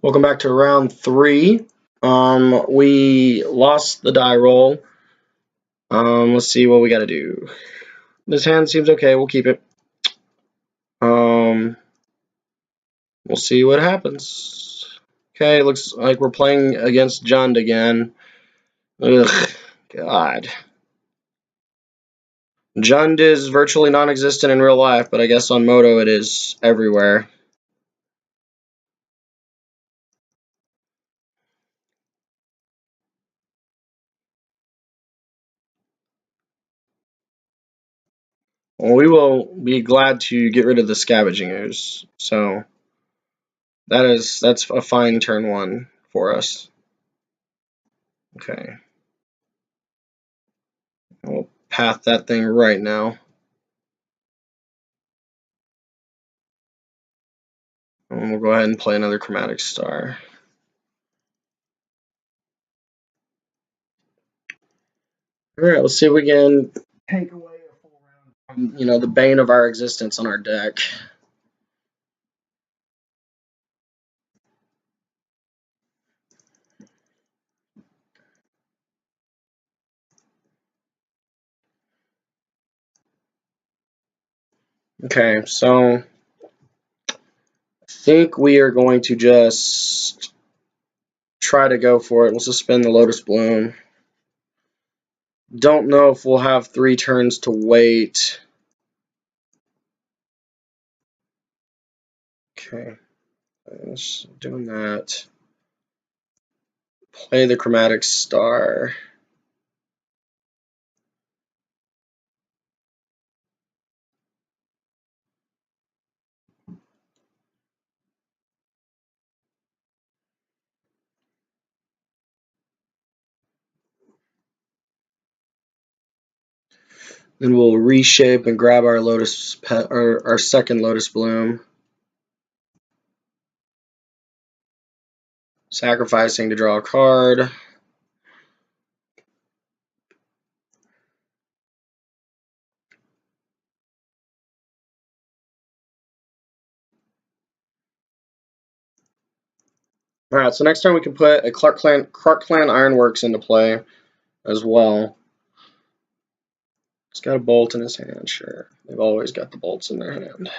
Welcome back to round 3. We lost the die roll. Let's see what we got to do. This hand seems okay. We'll keep it. We'll see what happens. Okay, looks like we're playing against Jund again. Ugh, God. Jund is virtually non-existent in real life, but I guess on Moto it is everywhere. Well, we will be glad to get rid of the Scavenging Ooze. So that's a fine turn 1 for us. Okay. We'll path that thing right now. And we'll go ahead and play another Chromatic Star. Alright, let's see if we can take away a full round from, the bane of our existence on our deck. Okay, so I think we are going to just try to go for it. Let's just spin the Lotus Bloom. Don't know if we'll have 3 turns to wait. Okay, just doing that. Play the Chromatic Star. Then we'll reshape and grab our our second Lotus Bloom. Sacrificing to draw a card. Alright, so next time we can put a Clark Clan Ironworks into play as well. He's got a bolt in his hand, sure. They've always got the bolts in their hand.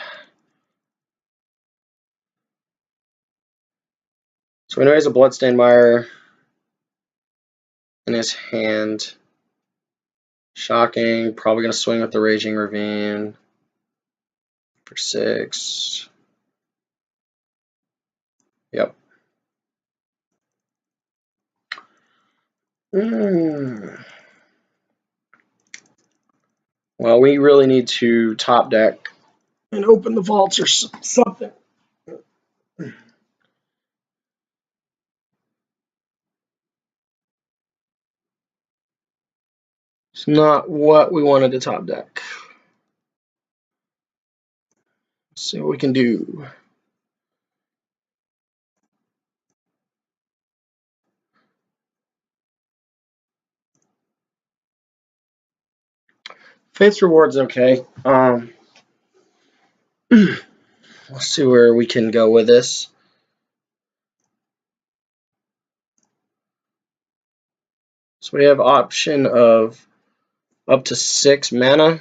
So we know he has a Bloodstained Mire in his hand. Shocking. Probably going to swing with the Raging Ravine for 6. Yep. Well, we really need to top deck and open the vaults or something. It's not what we wanted to top deck. Let's see what we can do. Faith's Reward's okay. Let's see where we can go with this. So we have option of up to 6 mana.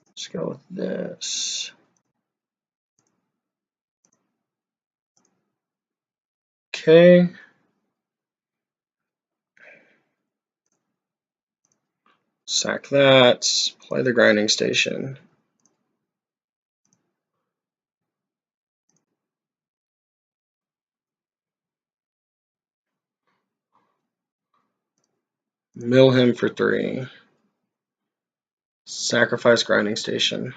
Let's go with this. Okay. Sack that. Play the Grinding Station. Mill him for 3. Sacrifice Grinding Station.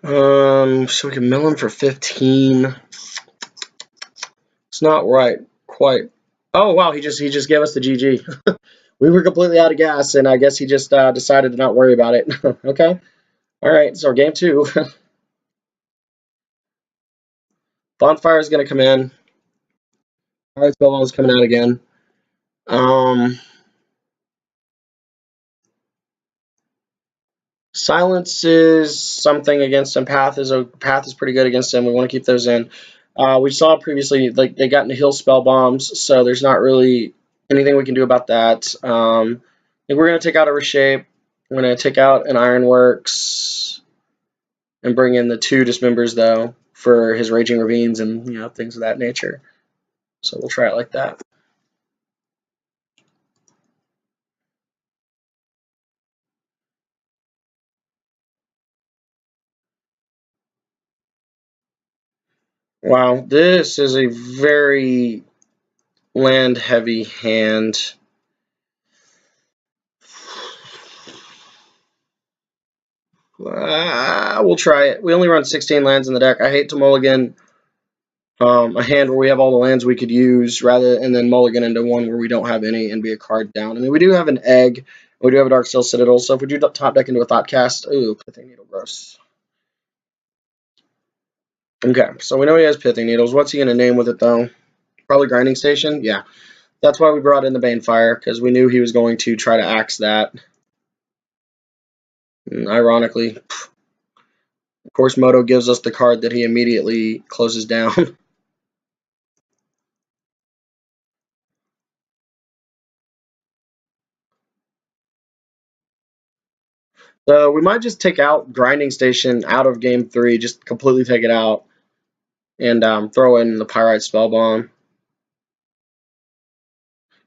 So we can mill him for 15. It's not right, quite. Oh wow, he just gave us the GG. We were completely out of gas, and I guess he just decided to not worry about it. Okay. All right, so game 2. Bonfire is going to come in. Alright, Spellbomb is coming out again. Silence is something against him. Path is pretty good against him. We want to keep those in. We saw previously, like, they got into heal spell bombs, so there's not really anything we can do about that. I think we're going to take out a Reshape. We're going to take out an Ironworks and bring in the 2 Dismembers, though, for his Raging Ravines and, you know, things of that nature. So we'll try it like that. Wow, this is a very land-heavy hand. We'll try it. We only run 16 lands in the deck. I hate to mulligan a hand where we have all the lands we could use, and then mulligan into one where we don't have any and be a card down. I mean, we do have an Egg. We do have a Darksteel Citadel, so if we do top deck into a Thoughtcast, ooh, Pithing Needle, gross. Okay, so we know he has Pithing Needles. What's he going to name with it, though? Probably Grinding Station? Yeah. That's why we brought in the Banefire, because we knew he was going to try to axe that. And ironically, of course, Moto gives us the card that he immediately closes down. So we might just take out Grinding Station out of Game 3, just completely take it out, and throw in the Pyrite Spellbomb. Of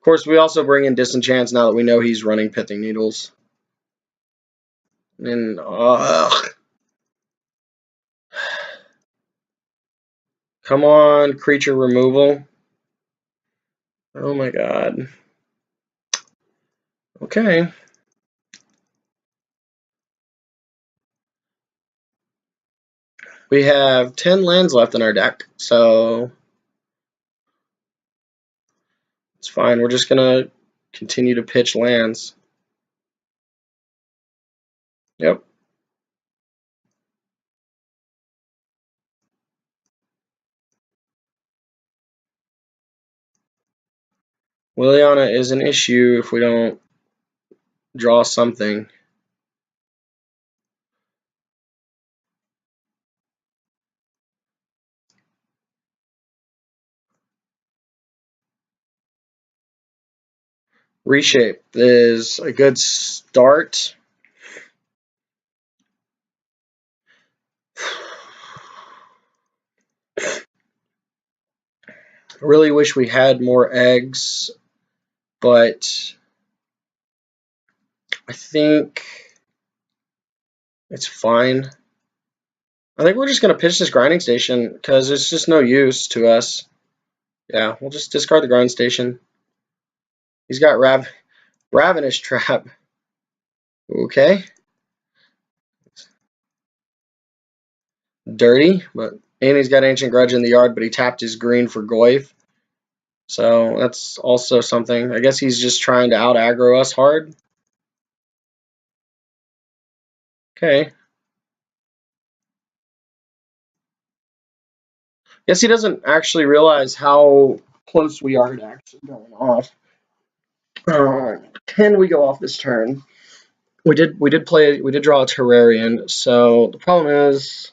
course, we also bring in Disenchants now that we know he's running Pithing Needles. And, come on, creature removal. Oh my god. Okay. We have 10 lands left in our deck, so it's fine. We're just going to continue to pitch lands. Yep. Liliana is an issue if we don't draw something. Reshape is a good start. I really wish we had more eggs, but I think it's fine. I think we're just going to pitch this Grinding Station because it's just no use to us. Yeah, we'll just discard the Grind Station. He's got Ravenous Trap. Okay. Dirty, and he's got Ancient Grudge in the yard, but he tapped his green for Goyf. So that's also something. I guess he's just trying to out-aggro us hard. Okay. Guess he doesn't actually realize how close we are to actually going off. Can we go off this turn? We did draw a Terrarian, so the problem is,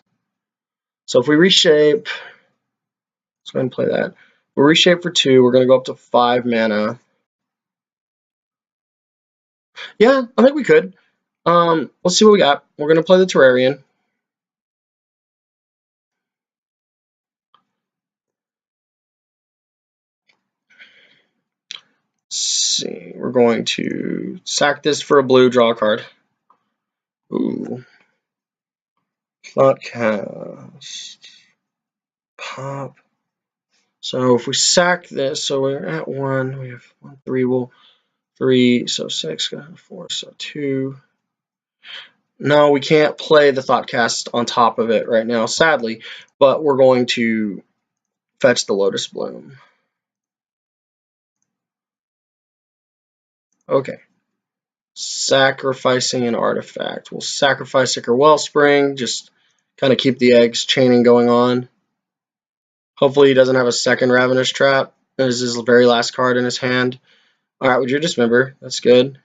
so if we reshape, let's go ahead and play that. We'll reshape for 2, we're going to go up to 5 mana. Yeah, I think we could. Let's see what we got. We're going to play the Terrarian. Let's see, we're going to sack this for a blue, draw a card. Ooh. Thoughtcast. Pop. So if we sack this, so we're at 1, we have 1, 3, we'll 3, so 6, 4, so 2. No, we can't play the Thoughtcast on top of it right now, sadly, but we're going to fetch the Lotus Bloom. Okay. Sacrificing an artifact. We'll sacrifice Ichor Wellspring, just kind of keep the eggs chaining going on. Hopefully he doesn't have a second Ravenous Trap. This is his very last card in his hand. Alright, would you dismember? That's good.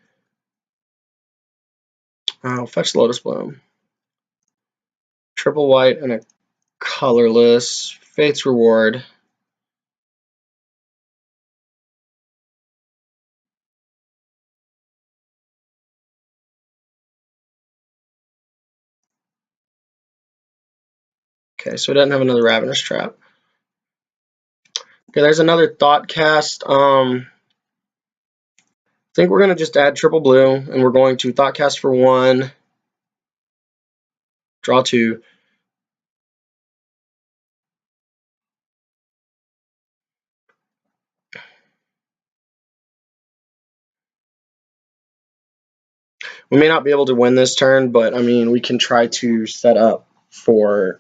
Fetch Lotus Bloom. Triple white and a colorless. Fate's Reward. Okay, so it doesn't have another Ravenous Trap. Okay, there's another Thoughtcast. I think we're going to just add triple blue, and we're going to Thoughtcast for 1, draw 2. We may not be able to win this turn, but I mean, we can try to set up for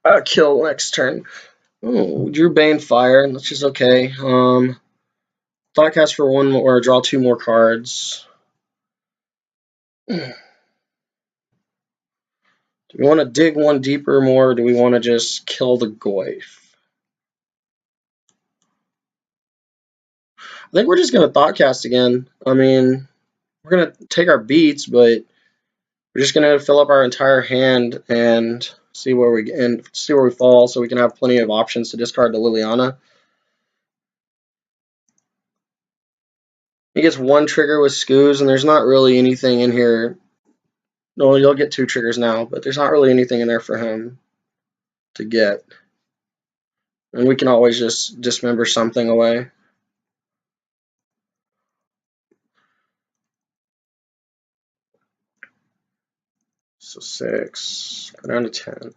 a kill next turn. Oh, drew Banefire. That's just okay. Thoughtcast for 1 more, draw 2 more cards. Do we want to dig one deeper more, or do we want to just kill the Goyf? I think we're just going to Thoughtcast again. I mean, we're going to take our beats, but we're just going to fill up our entire hand and see where we fall, so we can have plenty of options to discard to Liliana. He gets 1 trigger with Scooz, and there's not really anything in here. No, you'll get 2 triggers now, but there's not really anything in there for him to get. And we can always just dismember something away. So 6, go down to 10.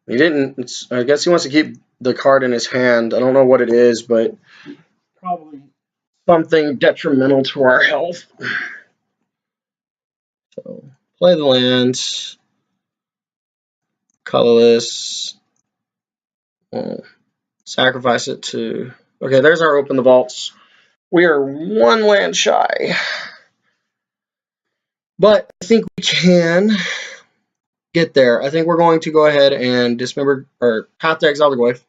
He didn't. I guess he wants to keep the card in his hand. I don't know what it is, but probably something detrimental to our health. So play the land. Colorless. Sacrifice it to. Okay, there's our open the vaults. We are 1 land shy. But I think we can get there. I think we're going to go ahead and dismember or Path to Exile the Goyf.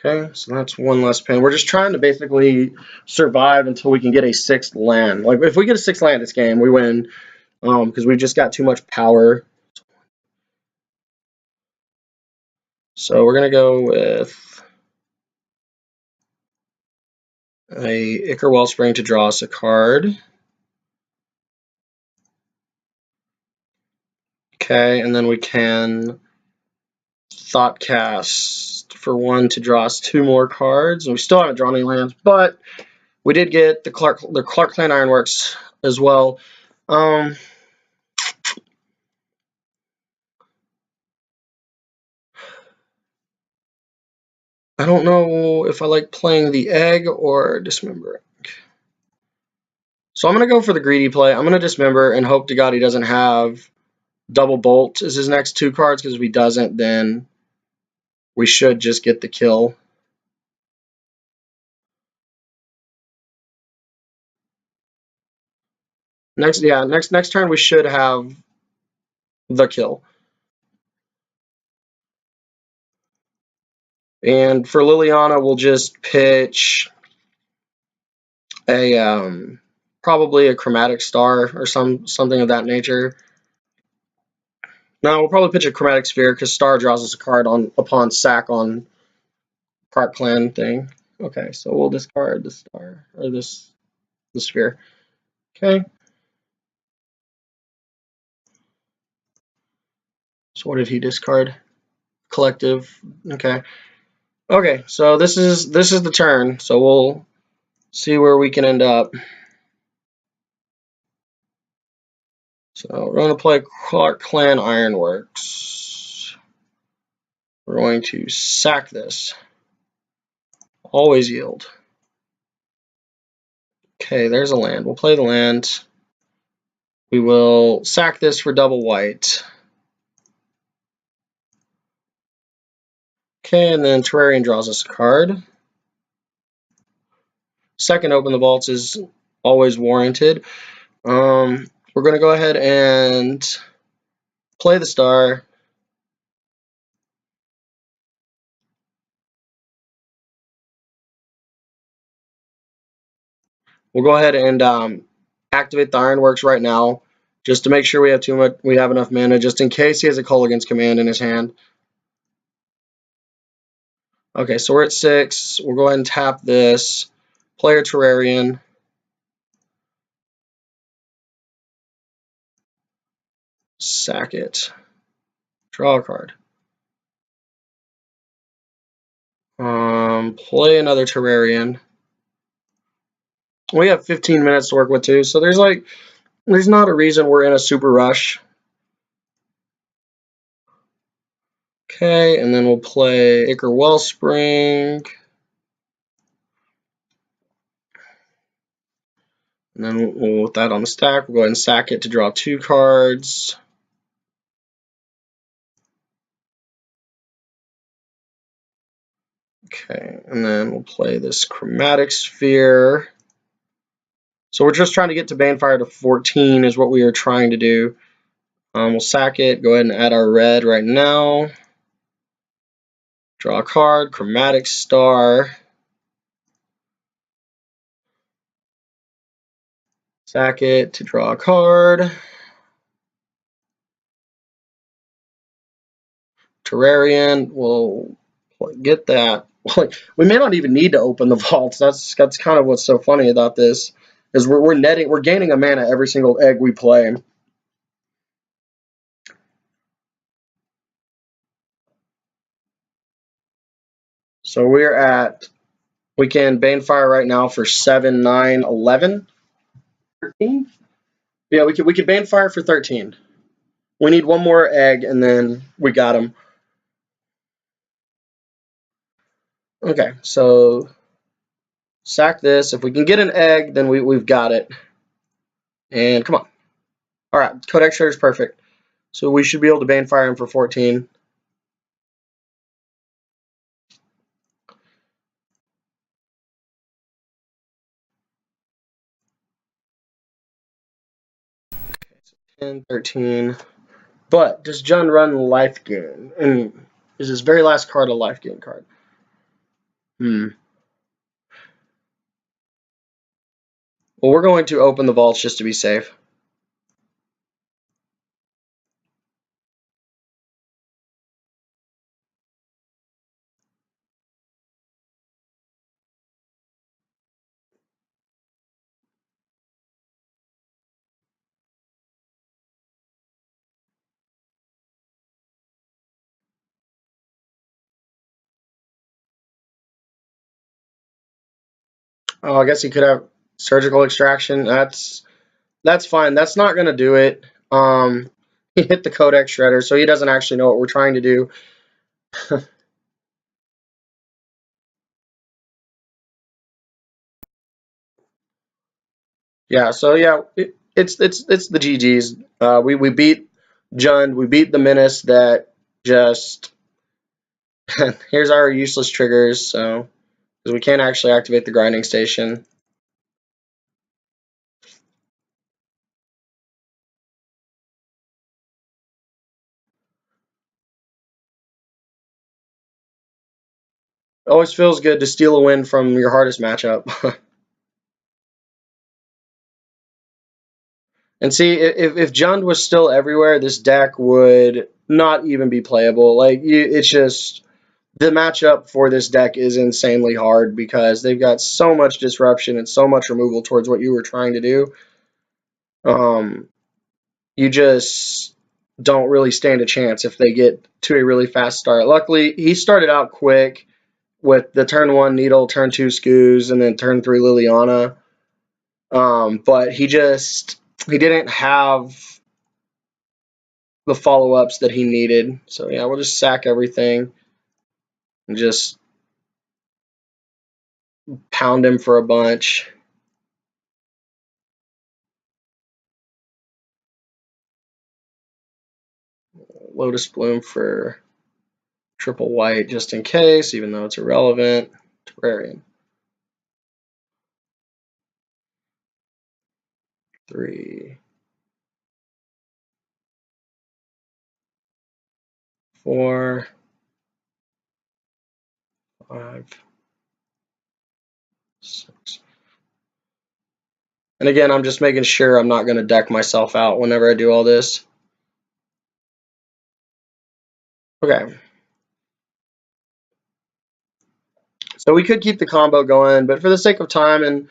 Okay, so that's 1 less pain. We're just trying to basically survive until we can get a 6th land. Like, if we get a 6th land this game, we win, because we've just got too much power. So we're going to go with a Ichor Wellspring to draw us a card. Okay, and then we can Thoughtcast for 1 to draw us 2 more cards. And we still haven't drawn any lands, but we did get the Clark Clan Ironworks as well. I don't know if I like playing the egg or dismembering. So I'm going to go for the greedy play. I'm going to dismember and hope to God he doesn't have double bolt as his next 2 cards, because if he doesn't, then we should just get the kill. Next turn we should have the kill. And for Liliana, we'll just pitch a probably a Chromatic Star or something of that nature. No, we'll probably pitch a Chromatic Sphere, because Star draws us a card upon sack on Clark Clan thing. Okay, so we'll discard the Star, or the Sphere. Okay. So what did he discard? Collective. Okay. Okay, so this is the turn. So we'll see where we can end up. So we're going to play Clark Clan Ironworks. We're going to sack this. Always yield. Okay, there's a land. We'll play the land. We will sack this for double white. Okay, and then Terrarian draws us a card. Second open the vaults is always warranted. We're going to go ahead and play the star. We'll go ahead and activate the Ironworks right now, just to make sure we have enough mana, just in case he has a Kolaghan's Command in his hand. Okay, so we're at 6. We'll go ahead and tap this. Player Terrarian. Sack it. Draw a card. Play another Terrarian. We have 15 minutes to work with too, so there's not a reason we're in a super rush. Okay, and then we'll play Ichor Wellspring. And then we'll with that on the stack, we'll go ahead and sack it to draw 2 cards. Okay, and then we'll play this Chromatic Sphere. So we're just trying to get to Banefire to 14 is what we are trying to do. We'll sack it, go ahead and add our red right now. Draw a card, Chromatic Star. Sack it to draw a card. Terrarian, we'll get that. We may not even need to open the vaults. That's kind of what's so funny about this, is we're gaining a mana every single egg we play. So we can Banefire right now for 7, 9, 11, 13. Yeah, we could Banefire for 13. We need one more egg and then we got him. Okay, so sack this. If we can get an egg, then we've got it. And come on. All right, Codex Shredder is perfect. So we should be able to Banefire him for 14. Okay, so 10, 13. But does Jund run Life Gain? And is his very last card a Life Gain card? Well, we're going to open the vaults just to be safe. Oh, I guess he could have Surgical Extraction. That's fine. That's not going to do it. He hit the Codex Shredder, so he doesn't actually know what we're trying to do. Yeah, so yeah, it's the GGs. We beat Jund. We beat the Menace that just here's our useless triggers. So because we can't actually activate the grinding station. It always feels good to steal a win from your hardest matchup. And see, if Jund was still everywhere, this deck would not even be playable. It's just the matchup for this deck is insanely hard because they've got so much disruption and so much removal towards what you were trying to do. You just don't really stand a chance if they get to a really fast start. Luckily, he started out quick with the turn 1 Needle, turn 2 Scooz, and then turn 3 Liliana. But he didn't have the follow-ups that he needed. So yeah, we'll just sack everything and just pound him for a bunch. Lotus Bloom for triple white just in case, even though it's irrelevant. Terrarium. 3, 4, 5, 6. And again, I'm just making sure I'm not going to deck myself out whenever I do all this. Okay. So we could keep the combo going, but for the sake of time and,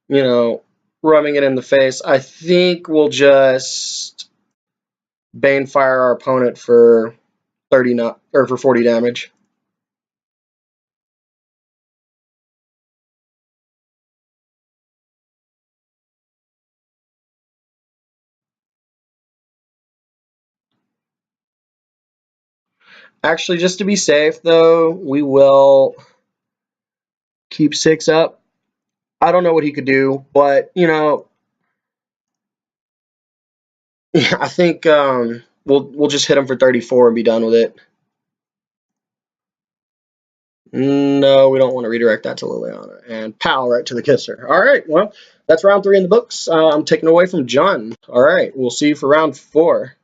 you know, rubbing it in the face, I think we'll just Banefire our opponent for 40 damage. Actually, just to be safe, though, we will keep 6 up. I don't know what he could do, but, you know, I think we'll just hit him for 34 and be done with it. No, we don't want to redirect that to Liliana. And pow, right to the kisser. All right, well, that's round 3 in the books. I'm taking away from John. All right, we'll see you for round 4.